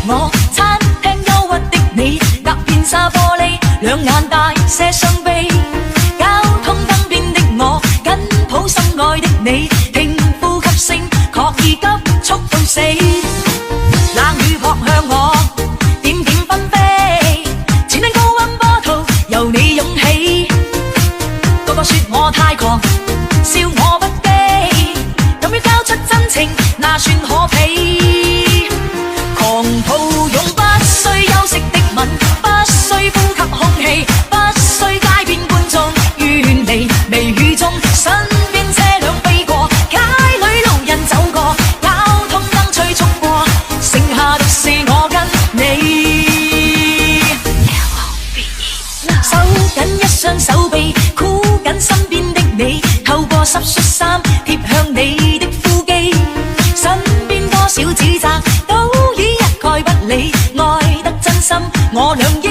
我，餐廳憂鬱的你，隔片紗玻璃，兩眼大些傷悲。交通燈邊的我，緊抱心愛的你，聽呼吸聲，確已急速到死。冷雨撲向我，點點紛飛，前頂高溫波濤由你湧起。個個說我太狂，笑我不羈，敢於交出真情，那算可比？狂抱擁不需休息的吻，不需呼吸空氣，不需街邊觀眾遠離微雨中，身邊車輛飛過，街裏路人走過，交通燈催促過，剩下的是我跟你。手緊一雙手臂，箍緊身邊的你，透過濕恤衫貼向你的腹肌，身邊多少指責都已一概不理，愛得真心我倆。